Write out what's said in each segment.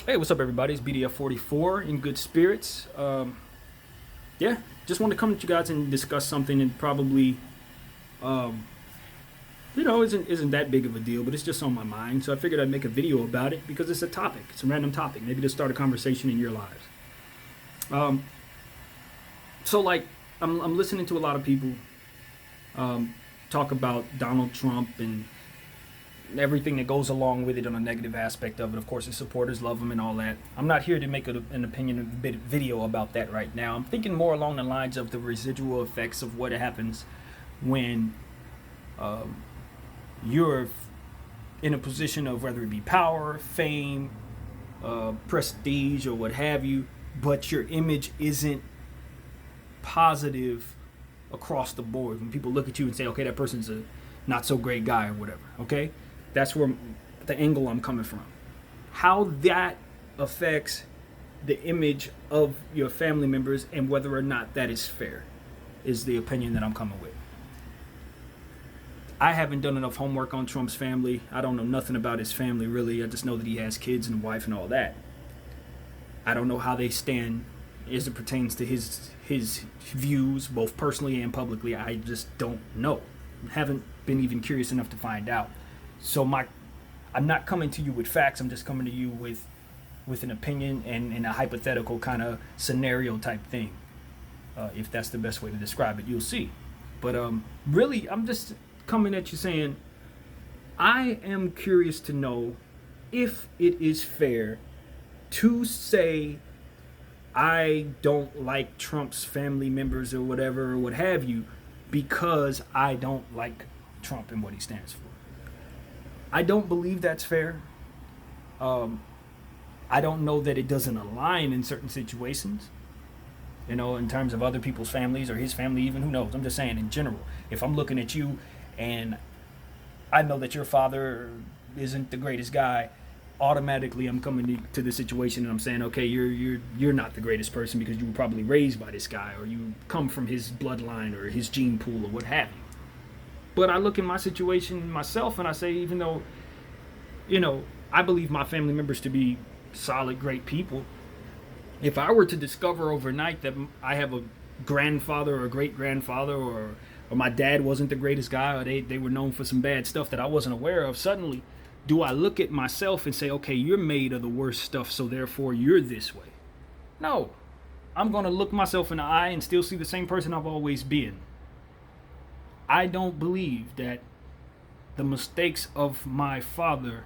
Hey, what's up, everybody? It's BDF44 in good spirits. Yeah, just wanted to come to you guys and discuss something and probably, um, isn't that big of a deal, but it's just on my mind. So I figured I'd make a video about it because it's a topic. It's a random topic. Maybe to start a conversation in your lives. Um, so like, I'm listening to a lot of people talk about Donald Trump and everything that goes along with it on a negative aspect of it. Of course, his supporters love him and all that. I'm not here to make an opinion video about that right now. I'm thinking more along the lines of the residual effects of what happens when you're in a position of whether it be power, fame, prestige, or what have you, but your image isn't positive across the board. When people look at you and say, okay, that person's a not so great guy or whatever, okay? That's where the angle I'm coming from. How that affects the image of your family members and whether or not that is fair is the opinion that I'm coming with. I haven't done enough homework on Trump's family. I don't know nothing about his family, really. I just know that he has kids and a wife and all that. I don't know how they stand as it pertains to his views, both personally and publicly. I just don't know. Haven't been even curious enough to find out. So I'm not coming to you with facts. I'm just coming to you with an opinion and a hypothetical kind of scenario type thing. If that's the best way to describe it, you'll see. But really, I'm just coming at you saying, I am curious to know if it is fair to say I don't like Trump's family members or whatever or what have you because I don't like Trump and what he stands for. I don't believe that's fair. I don't know that it doesn't align in certain situations, in terms of other people's families or his family even, who knows. I'm just saying in general, if I'm looking at you and I know that your father isn't the greatest guy, automatically I'm coming to the situation and I'm saying, okay, you're not the greatest person because you were probably raised by this guy or you come from his bloodline or his gene pool or what have you. But I look in my situation myself and I say, even though, I believe my family members to be solid, great people, if I were to discover overnight that I have a grandfather or a great-grandfather or my dad wasn't the greatest guy or they were known for some bad stuff that I wasn't aware of, suddenly, do I look at myself and say, okay, you're made of the worst stuff, so therefore you're this way? No. I'm going to look myself in the eye and still see the same person I've always been. I don't believe that the mistakes of my father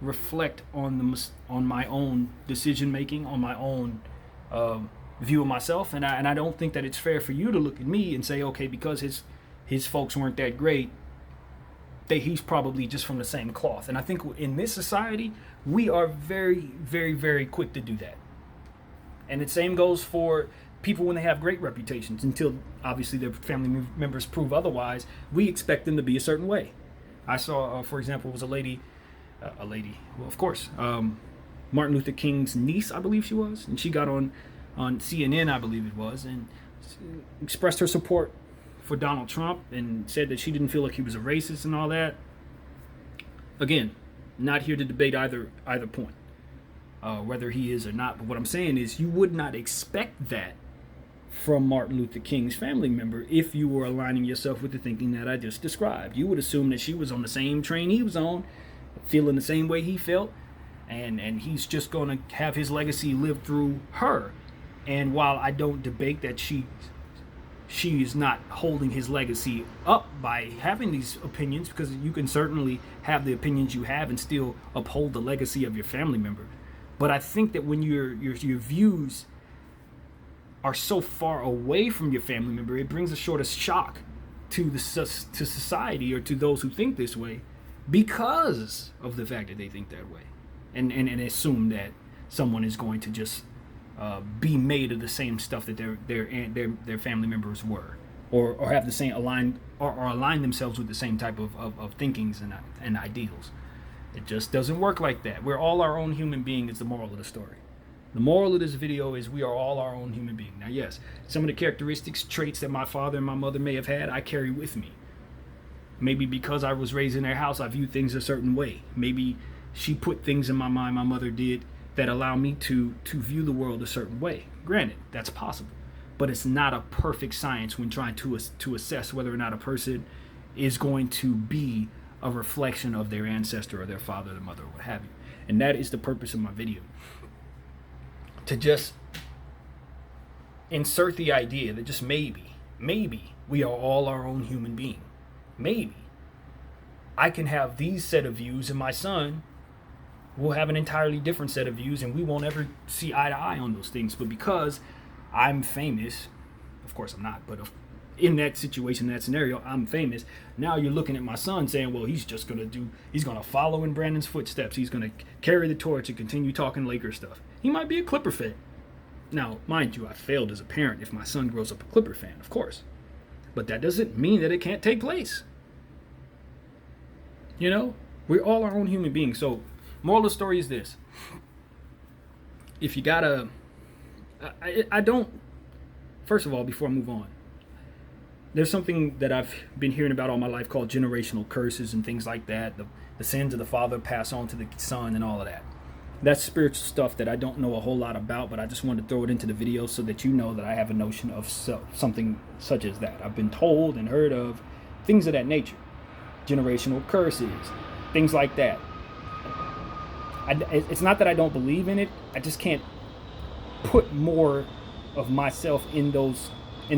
reflect on my own decision making, on my own view of myself, and I don't think that it's fair for you to look at me and say, okay, because his folks weren't that great, he's probably just from the same cloth. And I think in this society, we are very, very, very quick to do that. And the same goes for people when they have great reputations. Until obviously their family members prove otherwise, we expect them to be a certain way. I saw, for example, was a lady, well, of course, Martin Luther King's niece, I believe she was, and she got on CNN, I believe it was, and expressed her support for Donald Trump and said that she didn't feel like he was a racist and all that. Again, not here to debate either point, whether he is or not. But what I'm saying is you would not expect that from Martin Luther King's family member if you were aligning yourself with the thinking that I just described. You would assume that she was on the same train he was on, feeling the same way he felt, and he's just going to have his legacy live through her. And while I don't debate that she is not holding his legacy up by having these opinions, because you can certainly have the opinions you have and still uphold the legacy of your family member. But I think that when your views are so far away from your family member, it brings a sort of shock to society or to those who think this way because of the fact that they think that way and assume that someone is going to just be made of the same stuff that their family members were, or have the same align themselves with the same type of thinkings and ideals. It just doesn't work like that. We're all our own human being is the moral of the story. The moral of this video is we are all our own human being. Now, yes, some of the characteristics, traits that my father and my mother may have had, I carry with me. Maybe because I was raised in their house, I view things a certain way. Maybe she put things in my mind, my mother did, that allow me to view the world a certain way. Granted, that's possible, but it's not a perfect science when trying to assess whether or not a person is going to be a reflection of their ancestor or their father, their mother, or what have you. And that is the purpose of my video. To just insert the idea that just maybe we are all our own human being. Maybe I can have these set of views and my son will have an entirely different set of views, and we won't ever see eye to eye on those things. But because I'm famous, of course I'm not, but in that situation, that scenario, I'm famous. Now you're looking at my son saying, well, he's going to follow in Brandon's footsteps. He's going to carry the torch and continue talking Lakers stuff. He might be a Clipper fan. Now, mind you, I failed as a parent if my son grows up a Clipper fan, of course. But that doesn't mean that it can't take place. You know, we're all our own human beings. So, moral of the story is this. If you gotta, I don't, first of all, before I move on, there's something that I've been hearing about all my life called generational curses and things like that. The sins of the father pass on to the son and all of that. That's spiritual stuff that I don't know a whole lot about, but I just wanted to throw it into the video so that you know that I have a notion of something such as that. I've been told and heard of things of that nature. Generational curses, things like that. It's not that I don't believe in it. I just can't put more of myself in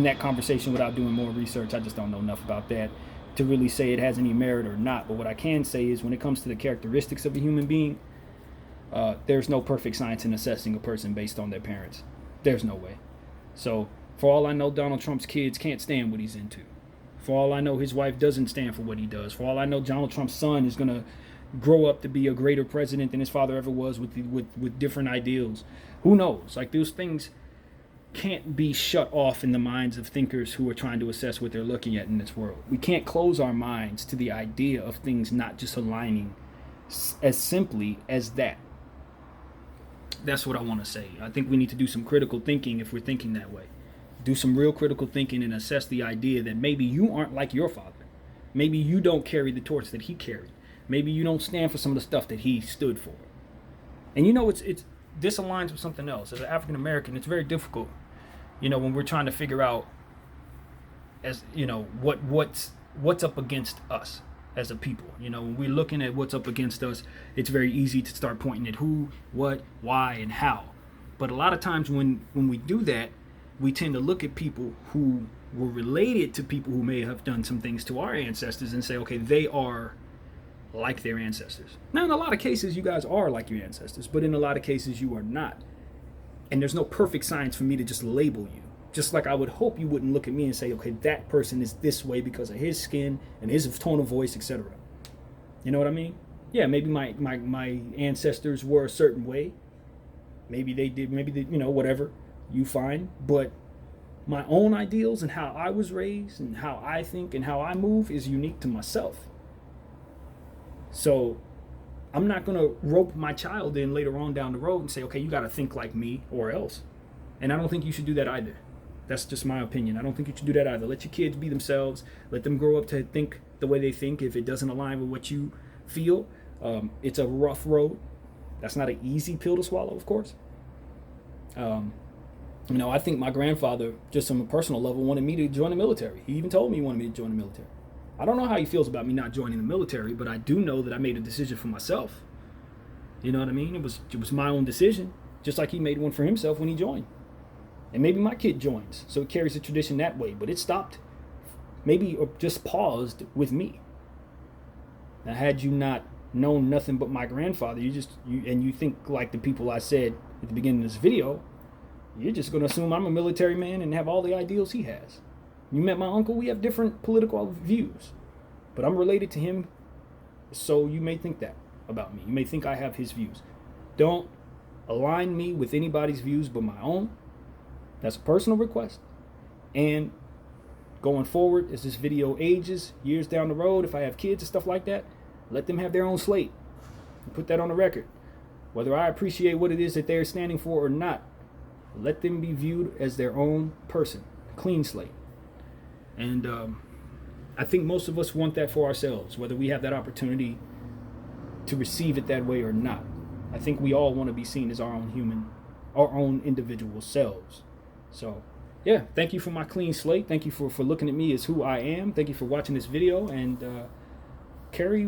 that conversation without doing more research. I just don't know enough about that to really say it has any merit or not. But what I can say is when it comes to the characteristics of a human being, there's no perfect science in assessing a person based on their parents. There's no way. So for all I know, Donald Trump's kids can't stand what he's into. For all I know, his wife doesn't stand for what he does. For all I know, Donald Trump's son is going to grow up to be a greater president than his father ever was with different ideals. Who knows? Like, those things can't be shut off in the minds of thinkers who are trying to assess what they're looking at in this world. We can't close our minds to the idea of things not just aligning as simply as that. That's what I want to say. I think we need to do some critical thinking if we're thinking that way. Do some real critical thinking and assess the idea that maybe you aren't like your father. Maybe you don't carry the torch that he carried. Maybe you don't stand for some of the stuff that he stood for. And you know, it's this aligns with something else. As an African American, it's very difficult, you know, when we're trying to figure out, as you know, what's up against us as a people. You know, when we're looking at what's up against us, it's very easy to start pointing at who, what, why, and how. But a lot of times when we do that, we tend to look at people who were related to people who may have done some things to our ancestors and say, okay, they are like their ancestors. Now, in a lot of cases, you guys are like your ancestors, but in a lot of cases, you are not. And there's no perfect science for me to just label you. Just like I would hope you wouldn't look at me and say, okay, that person is this way because of his skin and his tone of voice, etc. You know what I mean? Yeah, maybe my ancestors were a certain way. Maybe they did, you know, whatever. You fine. But my own ideals and how I was raised and how I think and how I move is unique to myself. So I'm not going to rope my child in later on down the road and say, okay, you got to think like me or else. And I don't think you should do that either. That's just my opinion. I don't think you should do that either. Let your kids be themselves. Let them grow up to think the way they think. If it doesn't align with what you feel, it's a rough road. That's not an easy pill to swallow, of course. You know, I think my grandfather, just on a personal level, wanted me to join the military. He even told me he wanted me to join the military. I don't know how he feels about me not joining the military, but I do know that I made a decision for myself. You know what I mean? It was my own decision, just like he made one for himself when he joined. And maybe my kid joins, so it carries the tradition that way. But it stopped, maybe, or just paused with me. Now, had you not known nothing but my grandfather, you think like the people I said at the beginning of this video, you're just going to assume I'm a military man and have all the ideals he has. You met my uncle, we have different political views. But I'm related to him, so you may think that about me. You may think I have his views. Don't align me with anybody's views but my own. That's a personal request. And going forward, as this video ages, years down the road, if I have kids and stuff like that, let them have their own slate. Put that on the record. Whether I appreciate what it is that they're standing for or not, let them be viewed as their own person. Clean slate. And I think most of us want that for ourselves, whether we have that opportunity to receive it that way or not. I think we all want to be seen as our own human, our own individual selves. So, yeah, thank you for my clean slate. Thank you for looking at me as who I am. Thank you for watching this video, and carry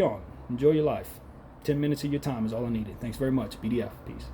on. Enjoy your life. 10 minutes of your time is all I needed. Thanks very much. BDF. Peace.